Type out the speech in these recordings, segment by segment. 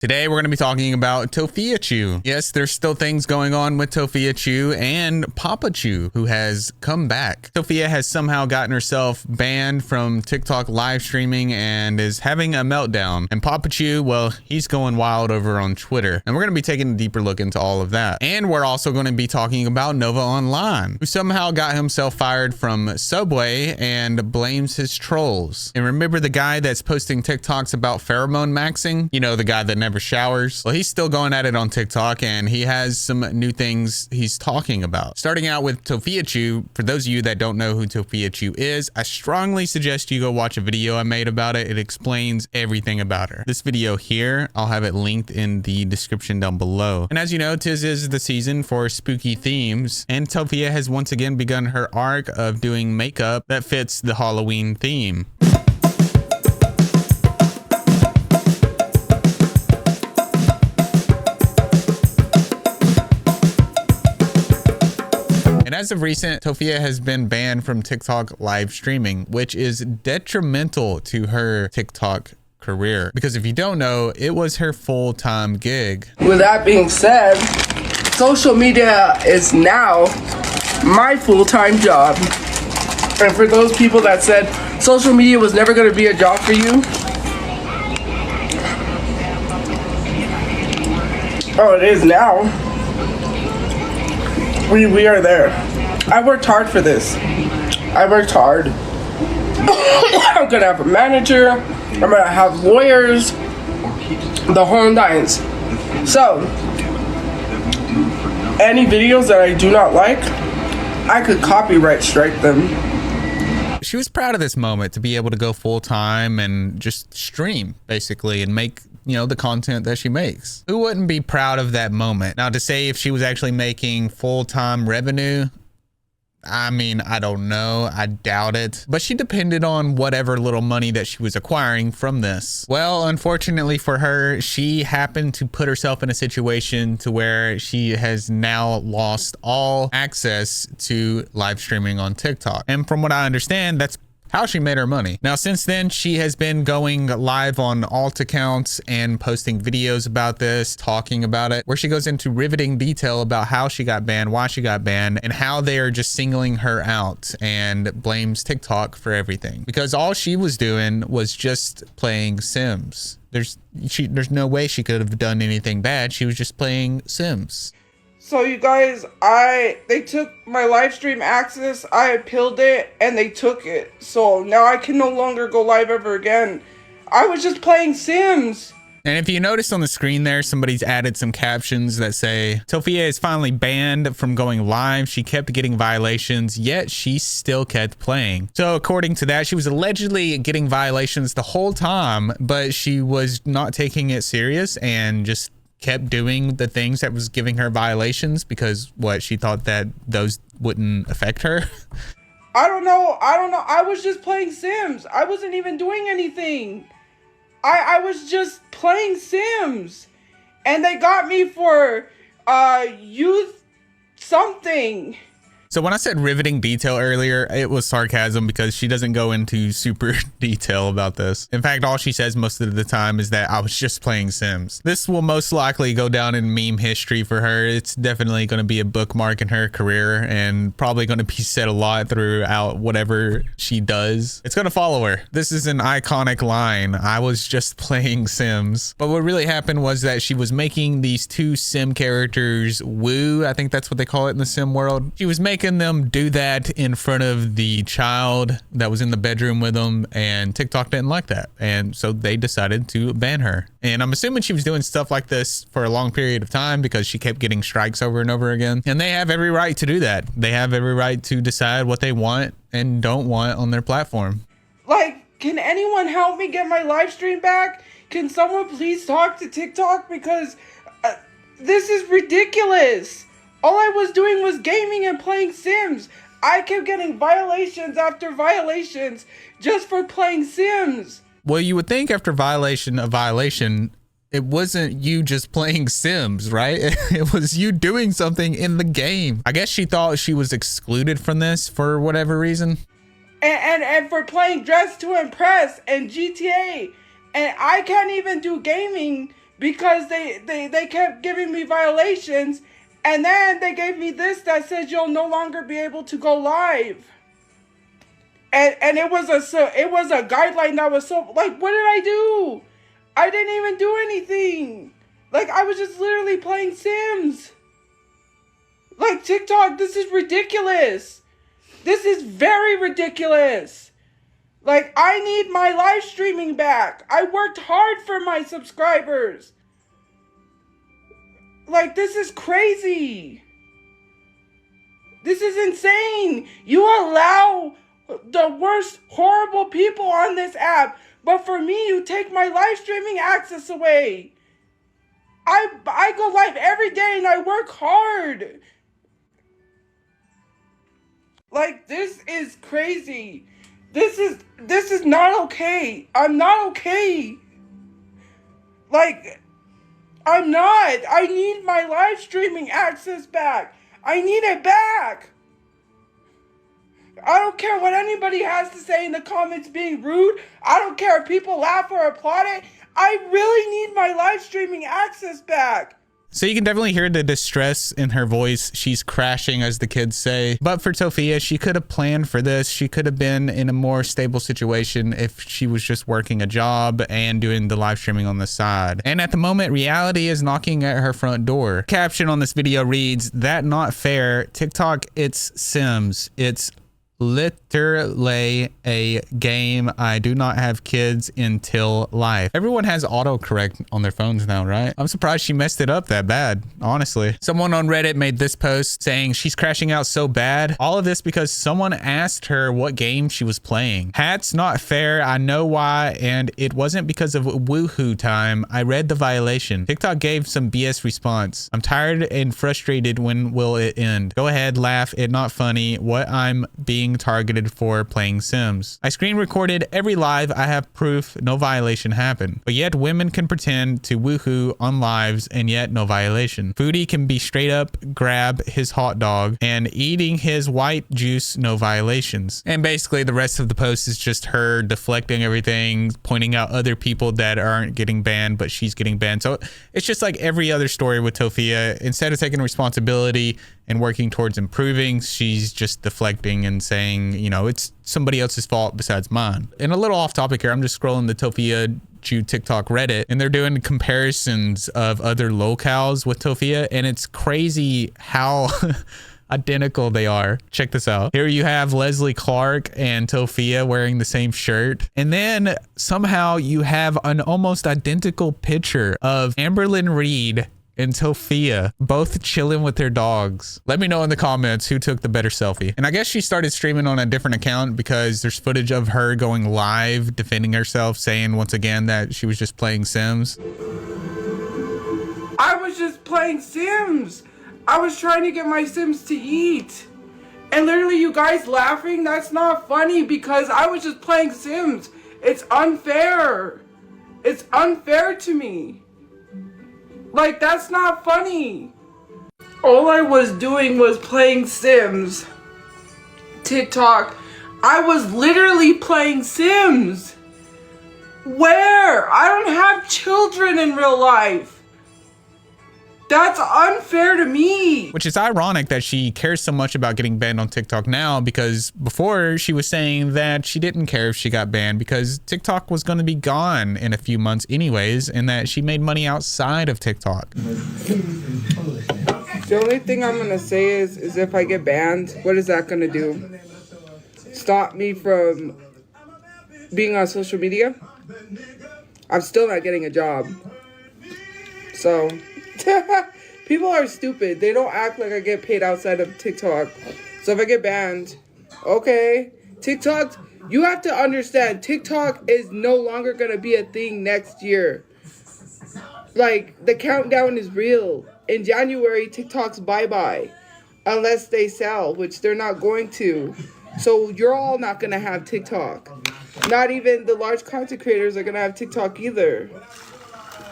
Today, we're going to be talking about Tophiachu. Yes, there's still things going on with Tophiachu and Papachu, who has come back. Tophia has somehow gotten herself banned from TikTok live streaming and is having a meltdown. And Papachu, well, he's going wild over on Twitter. And we're going to be taking a deeper look into all of that. And we're also going to be talking about Nova Online, who somehow got himself fired from Subway and blames his trolls. And remember the guy that's posting TikToks about pheromone maxing? You know, the guy that never showers. Well, he's still going at it on TikTok, and he has some new things he's talking about. Starting out with Tophiachu, for those of you that don't know who Tophiachu is, I strongly suggest you go watch a video I made about it. It explains everything about her. This video here, I'll have it linked in the description down below. And as you know, tis is the season for spooky themes, and Tophia has once again begun her arc of doing makeup that fits the Halloween theme. And as of recent, Tophia has been banned from TikTok live streaming, which is detrimental to her TikTok career. Because if you don't know, it was her full-time gig. With that being said, social media is now my full-time job. And for those people that said social media was never going to be a job for you, oh, it is now. We are there. I worked hard for this. I worked hard. I'm gonna have a manager. I'm gonna have lawyers. The whole nines. So, any videos that I do not like, I could copyright strike them. She was proud of this moment to be able to go full time and just stream basically and make, you know, the content that she makes. Who wouldn't be proud of that moment? Now, to say if she was actually making full-time revenue, I mean, I don't know. I doubt it. But she depended on whatever little money that she was acquiring from this. Well, unfortunately for her, she happened to put herself in a situation to where she has now lost all access to live streaming on TikTok. And from what I understand, that's how she made her money. Now, since then, she has been going live on alt accounts and posting videos about this, talking about it, where she goes into riveting detail about how she got banned, why she got banned, and how they are just singling her out, and blames TikTok for everything. Because all she was doing was just playing Sims. There's no way she could have done anything bad. She was just playing Sims. So you guys, they took my live stream access, I appealed it, and they took it. So now I can no longer go live ever again. I was just playing Sims. And if you notice on the screen there, somebody's added some captions that say, Tophia is finally banned from going live. She kept getting violations, yet she still kept playing. So according to that, she was allegedly getting violations the whole time, but she was not taking it serious and just kept doing the things that was giving her violations because what, she thought that those wouldn't affect her? I don't know. I was just playing Sims. I wasn't even doing anything. I was just playing Sims. And they got me for youth something. So when I said riveting detail earlier, it was sarcasm because she doesn't go into super detail about this. In fact, all she says most of the time is that I was just playing Sims. This will most likely go down in meme history for her. It's definitely going to be a bookmark in her career and probably going to be said a lot throughout whatever she does. It's going to follow her. This is an iconic line. I was just playing Sims. But what really happened was that she was making these two Sim characters woo. I think that's what they call it in the Sim world. She was making them do that in front of the child that was in the bedroom with them, and TikTok didn't like that, and so they decided to ban her. And I'm assuming she was doing stuff like this for a long period of time because she kept getting strikes over and over again, and they have every right to do that. They have every right to decide what they want and don't want on their platform. Like, can anyone help me get my live stream back? Can someone please talk to TikTok, because this is ridiculous. All I was doing was gaming and playing Sims. I kept getting violations after violations just for playing Sims. Well, you would think after violation of violation, it wasn't you just playing Sims, right? It was you doing something in the game. I guess she thought she was excluded from this for whatever reason. And for playing Dress to Impress and GTA. And I can't even do gaming because they kept giving me violations, and then they gave me this that says you'll no longer be able to go live. And it was a guideline that was so, like, what did I do? I didn't even do anything. Like, I was just literally playing Sims. Like, TikTok, this is ridiculous. This is very ridiculous. Like, I need my live streaming back. I worked hard for my subscribers. Like, this is crazy. This is insane. You allow the worst, horrible people on this app, but for me, you take my live streaming access away. I go live every day and I work hard. Like, this is crazy. This is not okay. I'm not okay. Like, I'm not. I need my live streaming access back. I need it back. I don't care what anybody has to say in the comments being rude. I don't care if people laugh or applaud it. I really need my live streaming access back. So you can definitely hear the distress in her voice. She's crashing, as the kids say. But for Tophia, she could have planned for this. She could have been in a more stable situation if she was just working a job and doing the live streaming on the side. And at the moment, reality is knocking at her front door. Caption on this video reads, "That not fair. TikTok, it's Sims. It's literally a game. I do not have kids until life." Everyone has autocorrect on their phones now, right? I'm surprised she messed it up that bad, honestly. Someone on Reddit made this post saying she's crashing out so bad. All of this because someone asked her what game she was playing. Hats not fair. I know why, and it wasn't because of woohoo time. I read the violation. TikTok gave some BS response. I'm tired and frustrated. When will it end? Go ahead, laugh. It not funny. What I'm being targeted for playing Sims. I screen recorded every live. I have proof no violation happened. But yet women can pretend to woohoo on lives and yet no violation. Foodie can be straight up grab his hot dog and eating his white juice, no violations. And basically the rest of the post is just her deflecting everything, pointing out other people that aren't getting banned, but she's getting banned. So it's just like every other story with Tophia. Instead of taking responsibility and working towards improving, she's just deflecting and saying, you know, it's somebody else's fault besides mine. And a little off topic here, I'm just scrolling the Tophiachu TikTok Reddit, and they're doing comparisons of other locales with Tophia, and it's crazy how identical they are. Check this out. Here you have Leslie Clark and Tophia wearing the same shirt. And then somehow you have an almost identical picture of Amberlyn Reed and Tophia both chilling with their dogs. Let me know in the comments who took the better selfie. And I guess she started streaming on a different account because there's footage of her going live, defending herself, saying once again that she was just playing Sims. I was just playing Sims. I was trying to get my Sims to eat. And literally you guys laughing, that's not funny because I was just playing Sims. It's unfair. It's unfair to me. Like, that's not funny. All I was doing was playing Sims. TikTok. I was literally playing Sims. Where? I don't have children in real life. That's unfair to me. Which is ironic that she cares so much about getting banned on TikTok now, because before she was saying that she didn't care if she got banned because TikTok was going to be gone in a few months anyways, and that she made money outside of TikTok. The only thing I'm going to say is if I get banned, what is that going to do? Stop me from being on social media? I'm still not getting a job. So people are stupid. They don't act like I get paid outside of TikTok. So if I get banned, okay. TikTok, you have to understand, TikTok is no longer going to be a thing next year. Like, the countdown is real. In January, TikTok's bye-bye. Unless they sell, which they're not going to. So you're all not going to have TikTok. Not even the large content creators are going to have TikTok either.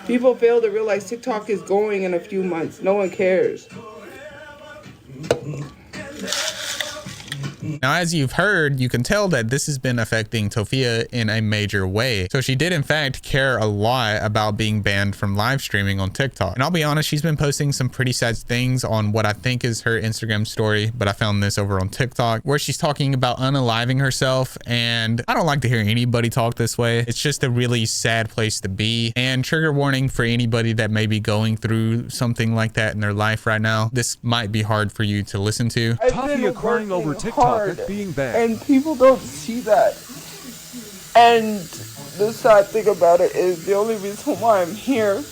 People fail to realize TikTok is going in a few months. No one cares. Now, as you've heard, you can tell that this has been affecting Tophia in a major way. So she did in fact care a lot about being banned from live streaming on TikTok. And I'll be honest, she's been posting some pretty sad things on what I think is her Instagram story, but I found this over on TikTok where she's talking about unaliving herself. And I don't like to hear anybody talk this way. It's just a really sad place to be. And trigger warning for anybody that may be going through something like that in their life right now. This might be hard for you to listen to. Tophia crying over TikTok at being banned. And people don't see that. And the sad thing about it is the only reason why I'm here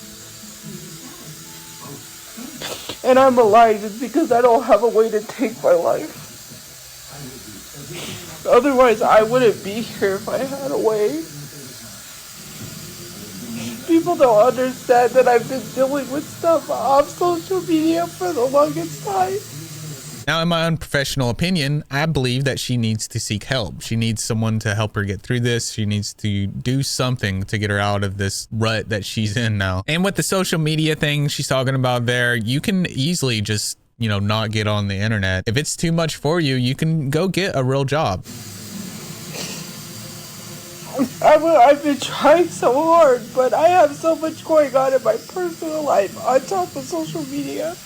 and I'm alive is because I don't have a way to take my life. Otherwise, I wouldn't be here if I had a way. People don't understand that I've been dealing with stuff off social media for the longest time. Now, in my unprofessional opinion, I believe that she needs to seek help. She needs someone to help her get through this. She needs to do something to get her out of this rut that she's in now. And with the social media thing she's talking about there, you can easily just, you know, not get on the internet. If it's too much for you, you can go get a real job. I've been trying so hard, but I have so much going on in my personal life on top of social media.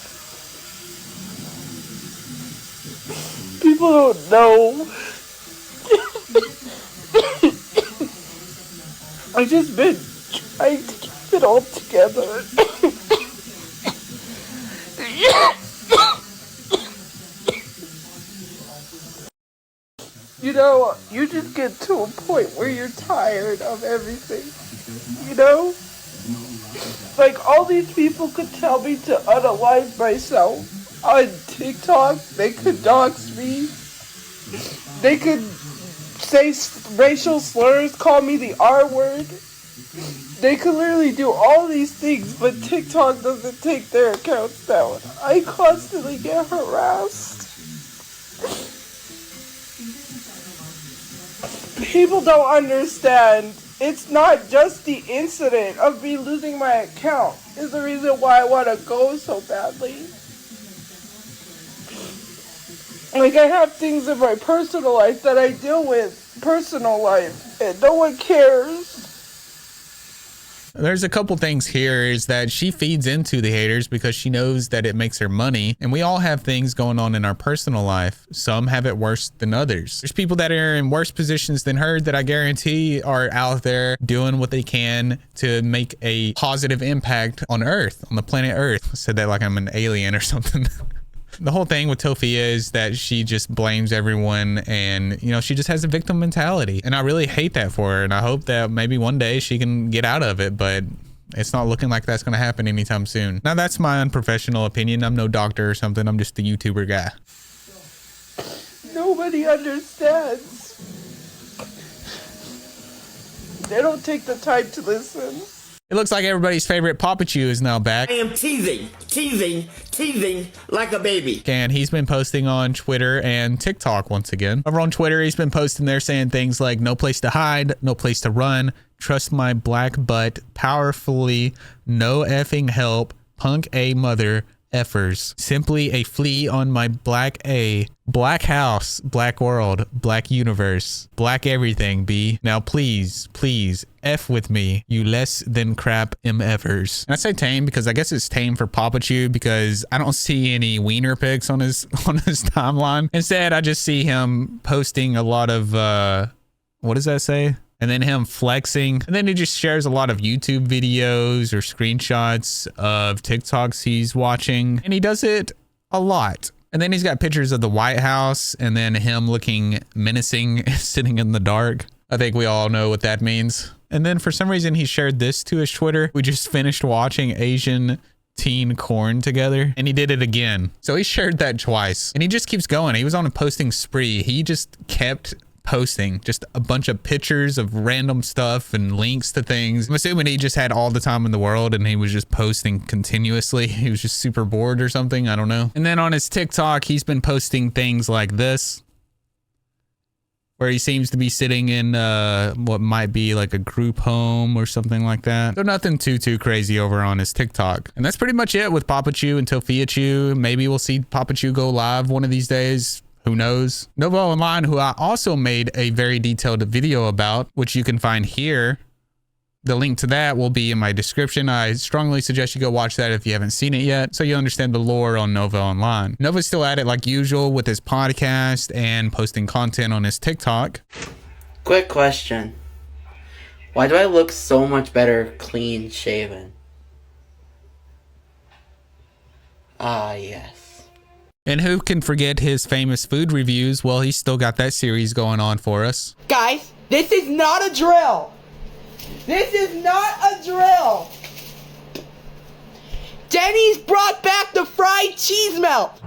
People don't know. I've just been trying to keep it all together. You know, you just get to a point where you're tired of everything. You know? Like, all these people could tell me to unalive myself. On TikTok, they could dox me. They could say racial slurs, call me the R word. They could literally do all these things, but TikTok doesn't take their accounts down. I constantly get harassed. People don't understand. It's not just the incident of me losing my account is the reason why I want to go so badly. Like, I have things in my personal life that I deal with, personal life, and no one cares. There's a couple things here is that she feeds into the haters because she knows that it makes her money. And we all have things going on in our personal life. Some have it worse than others. There's people that are in worse positions than her that I guarantee are out there doing what they can to make a positive impact on Earth, on the planet Earth. I said that like I'm an alien or something. The whole thing with Tophia is that she just blames everyone and, you know, she just has a victim mentality. And I really hate that for her. And I hope that maybe one day she can get out of it, but it's not looking like that's going to happen anytime soon. Now, that's my unprofessional opinion. I'm no doctor or something. I'm just a YouTuber guy. Nobody understands. They don't take the time to listen. It looks like everybody's favorite Tophiachu is now back. I am teething like a baby. And he's been posting on Twitter and TikTok once again. Over on Twitter, he's been posting there saying things like, no place to hide, no place to run, trust my black butt, powerfully, no effing help, punk a mother effers, simply a flea on my black a, black house, black world, black universe, black everything, B. Now please, please, F with me, you less than crap MFers. And I say tame because I guess it's tame for Tophiachu because I don't see any wiener pics on his timeline. Instead, I just see him posting a lot of, what does that say? And then him flexing. And then he just shares a lot of YouTube videos or screenshots of TikToks he's watching. And he does it a lot. And then he's got pictures of the White House and then him looking menacing, sitting in the dark. I think we all know what that means. And then for some reason he shared this to his Twitter. We just finished watching Asian teen corn together and he did it again. So he shared that twice and he just keeps going. He was on a posting spree. He just kept posting just a bunch of pictures of random stuff and links to things. I'm assuming he just had all the time in the world and he was just posting continuously. He was just super bored or something. I don't know. And then on his TikTok, he's been posting things like this, where he seems to be sitting in what might be like a group home or something like that. So nothing too crazy over on his TikTok. And that's pretty much it with Tophiachu and Tophiachu. Maybe we'll see Tophiachu go live one of these days. Who knows? Nova Online, who I also made a very detailed video about, which you can find here. The link to that will be in my description. I strongly suggest you go watch that if you haven't seen it yet, so you understand the lore on Nova Online. Nova's still at it like usual with his podcast and posting content on his TikTok. Quick question. Why do I look so much better clean shaven? Ah, yes. And who can forget his famous food reviews? Well, he's still got that series going on for us. Guys, this is not a drill. This is not a drill. Denny's brought back the fried cheese melt.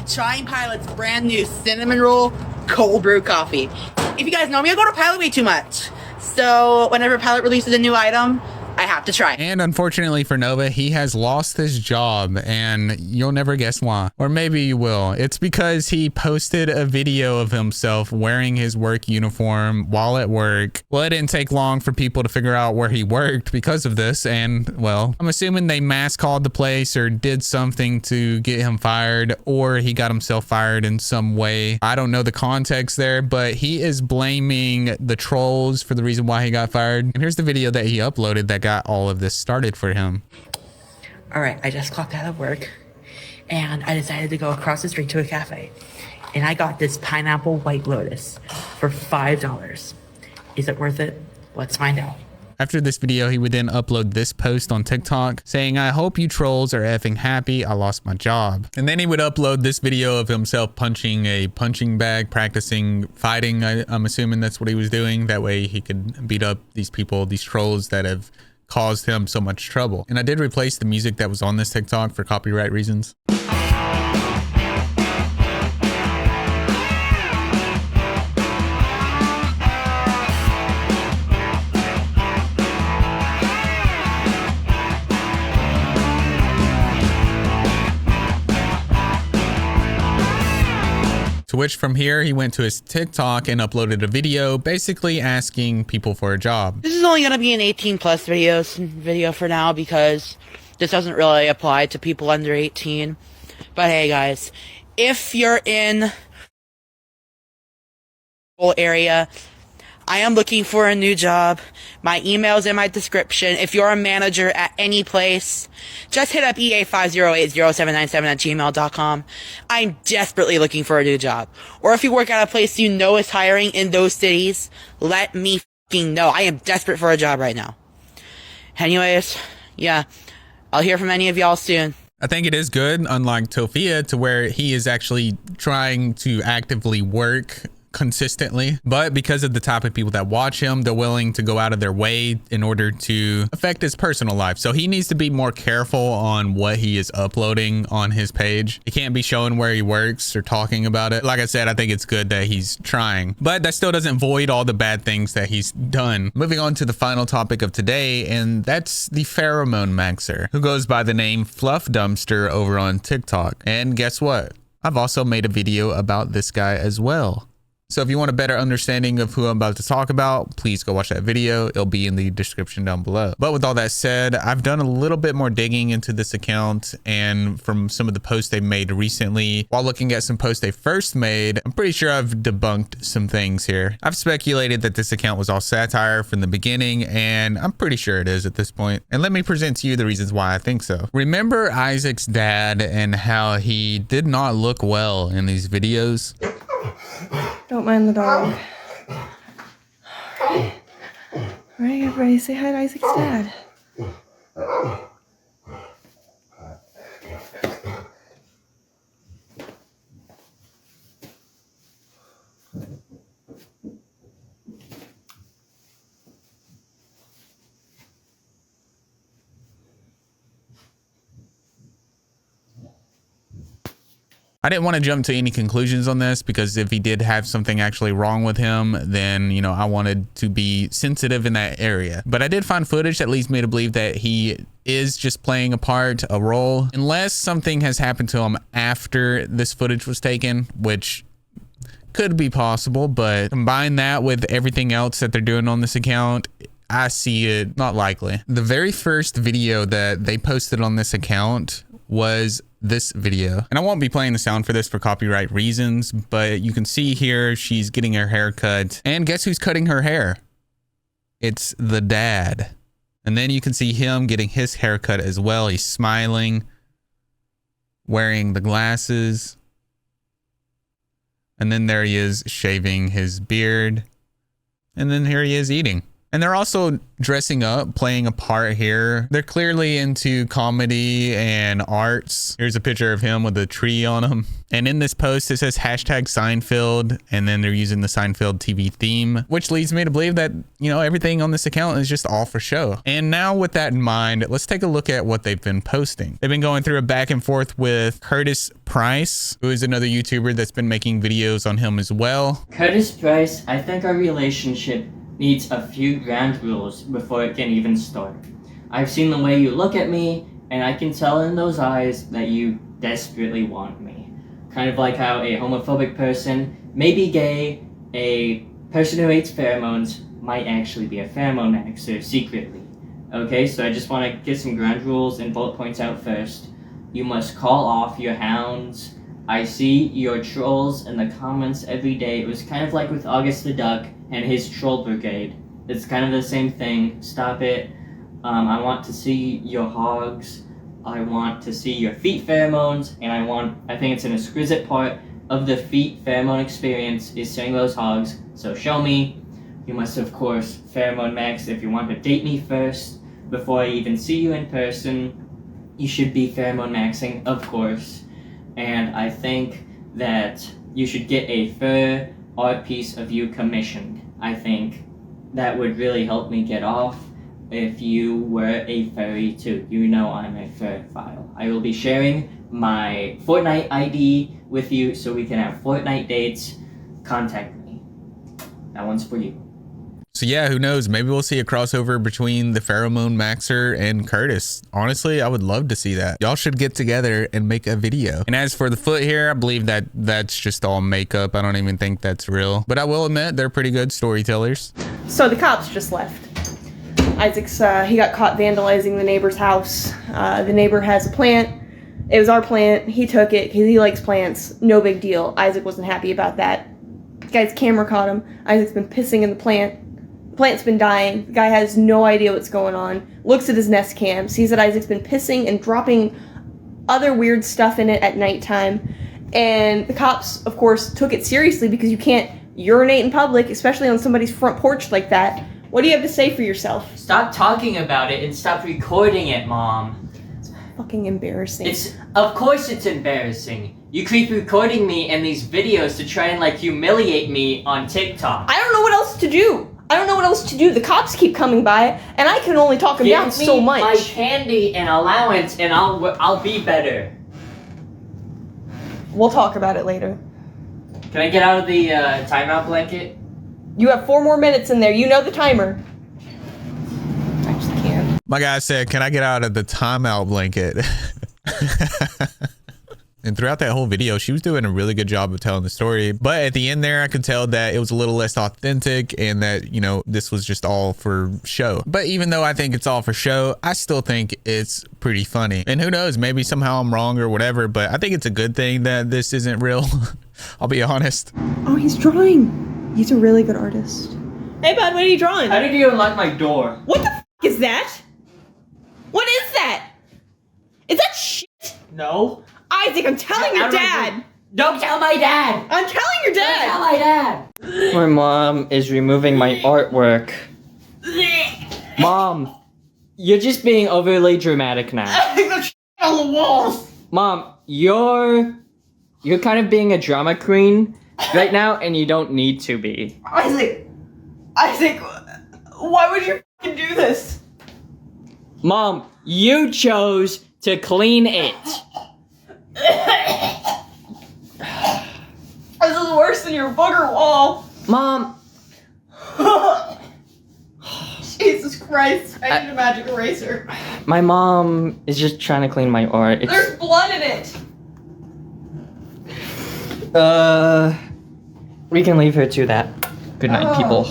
Trying Pilot's brand new cinnamon roll cold brew coffee. If you guys know me, I go to Pilot way too much. So whenever Pilot releases a new item, I have to try. And unfortunately for Nova, he has lost his job, and you'll never guess why. Or maybe you will. It's because he posted a video of himself wearing his work uniform while at work. Well, it didn't take long for people to figure out where he worked because of this. And well, I'm assuming they mass called the place or did something to get him fired, or he got himself fired in some way. I don't know the context there, but he is blaming the trolls for the reason why he got fired. And here's the video that he uploaded that got all of this started for him. All right, I just clocked out of work and I decided to go across the street to a cafe. And I got this pineapple White Lotus for $5. Is it worth it? Let's find out. After this video, he would then upload this post on TikTok saying, "I hope you trolls are effing happy. I lost my job." And then he would upload this video of himself punching a punching bag, practicing fighting. I'm assuming that's what he was doing. That way he could beat up these people, these trolls that have caused him so much trouble. And I did replace the music that was on this TikTok for copyright reasons. To which from here, he went to his TikTok and uploaded a video basically asking people for a job. This is only going to be an 18 plus video for now because this doesn't really apply to people under 18. But hey guys, if you're in area, I am looking for a new job. My email's in my description. If you're a manager at any place, just hit up ea5080797@gmail.com. I'm desperately looking for a new job. Or if you work at a place you know is hiring in those cities, let me fucking know. I am desperate for a job right now. Anyways, yeah, I'll hear from any of y'all soon. I think it is good, unlike Tophia, to where he is actually trying to actively work consistently, but because of the type of people that watch him, they're willing to go out of their way in order to affect his personal life. So he needs to be more careful on what he is uploading on his page. He can't be showing where he works or talking about it. Like I said, I think it's good that he's trying, but that still doesn't void all the bad things that he's done. Moving on to the final topic of today, and that's the pheromone maxer, who goes by the name Fluff Dumpster over on TikTok. And guess what? I've also made a video about this guy as well. So if you want a better understanding of who I'm about to talk about, please go watch that video. It'll be in the description down below. But with all that said, I've done a little bit more digging into this account, and from some of the posts they've made recently, while looking at some posts they first made, I'm pretty sure I've debunked some things here. I've speculated that this account was all satire from the beginning, and I'm pretty sure it is at this point. And let me present to you the reasons why I think so. Remember Isaac's dad and how he did not look well in these videos? Don't mind the dog. Alright, everybody say hi to Isaac's dad. I didn't want to jump to any conclusions on this because if he did have something actually wrong with him, then, you know, I wanted to be sensitive in that area. But I did find footage that leads me to believe that he is just playing a part, a role, unless something has happened to him after this footage was taken, which could be possible. But combine that with everything else that they're doing on this account, I see it not likely. The very first video that they posted on this account was this video. And I won't be playing the sound for this for copyright reasons, but you can see here she's getting her hair cut. And guess who's cutting her hair? It's the dad. And then you can see him getting his haircut as well. He's smiling, wearing the glasses. And then there he is shaving his beard. And then here he is eating. And they're also dressing up, playing a part here. They're clearly into comedy and arts. Here's a picture of him with a tree on him. And in this post, it says hashtag Seinfeld. And then they're using the Seinfeld TV theme, which leads me to believe that, you know, everything on this account is just all for show. And now with that in mind, let's take a look at what they've been posting. They've been going through a back and forth with Curtis Price, who is another YouTuber that's been making videos on him as well. Curtis Price, I think our relationship needs a few ground rules before it can even start. I've seen the way you look at me, and I can tell in those eyes that you desperately want me. Kind of like how a homophobic person may be gay, a person who hates pheromones might actually be a pheromone maxer secretly. Okay, so I just want to get some ground rules and bullet points out first. You must call off your hounds. I see your trolls in the comments every day. It was kind of like with August the Duck and his troll brigade. It's kind of the same thing. Stop it. I want to see your hogs. I want to see your feet pheromones, and I think it's an exquisite part of the feet pheromone experience is seeing those hogs. So show me. You must of course pheromone max if you want to date me first. Before I even see you in person, you should be pheromone maxing, of course. And I think that you should get a fur art piece of you commissioned. I think that would really help me get off if you were a furry too. You know I'm a furrophile. I will be sharing my Fortnite ID with you so we can have Fortnite dates. Contact me. That one's for you. So yeah, who knows? Maybe we'll see a crossover between the Pheromone Maxer and Curtis. Honestly, I would love to see that. Y'all should get together and make a video. And as for the foot here, I believe that that's just all makeup. I don't even think that's real. But I will admit, they're pretty good storytellers. So the cops just left. Isaac's, he got caught vandalizing the neighbor's house. The neighbor has a plant. It was our plant. He took it because he likes plants. No big deal. Isaac wasn't happy about that. The guy's camera caught him. Isaac's been pissing in the plant. Plant's been dying. The guy has no idea what's going on. Looks at his Nest cam, sees that Isaac's been pissing and dropping other weird stuff in it at nighttime. And the cops, of course, took it seriously because you can't urinate in public, especially on somebody's front porch like that. What do you have to say for yourself? Stop talking about it and stop recording it, Mom. It's fucking embarrassing. Of course it's embarrassing. You keep recording me in these videos to try and humiliate me on TikTok. I don't know what else to do. The cops keep coming by, and I can only talk them down so much. Give me my candy and allowance, and I'll be better. We'll talk about it later. Can I get out of the timeout blanket? You have 4 more minutes in there. You know the timer. I just can't. My guy said, can I get out of the timeout blanket? And throughout that whole video, she was doing a really good job of telling the story. But at the end there, I could tell that it was a little less authentic and that, you know, this was just all for show. But even though I think it's all for show, I still think it's pretty funny. And who knows, maybe somehow I'm wrong or whatever, but I think it's a good thing that this isn't real. I'll be honest. Oh, he's drawing. He's a really good artist. Hey, bud, what are you drawing? How did you unlock my door? What the f*** is that? What is that? Is that shit? No. Isaac, I'm telling your dad. Don't tell my dad. I'm telling your dad. Don't tell my dad. My mom is removing my artwork. Mom, you're just being overly dramatic now. There's on the walls. Mom, you're kind of being a drama queen right now, and you don't need to be. Isaac, why would you f***ing do this? Mom, you chose to clean it. This is worse than your booger wall. Mom. Jesus Christ, I need a magic eraser. My mom is just trying to clean my art. There's blood in it. We can leave her to that. Good night, people.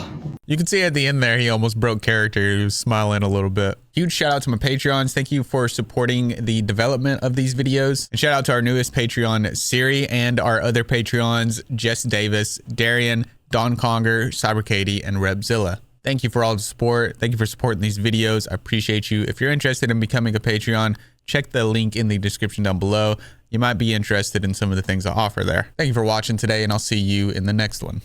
You can see at the end there, he almost broke character. He was smiling a little bit. Huge shout out to my Patreons. Thank you for supporting the development of these videos. And shout out to our newest Patreon, Siri, and our other Patreons, Jess Davis, Darian, Don Conger, Cyber Katie, and Rebzilla. Thank you for all the support. Thank you for supporting these videos. I appreciate you. If you're interested in becoming a Patreon, check the link in the description down below. You might be interested in some of the things I offer there. Thank you for watching today, and I'll see you in the next one.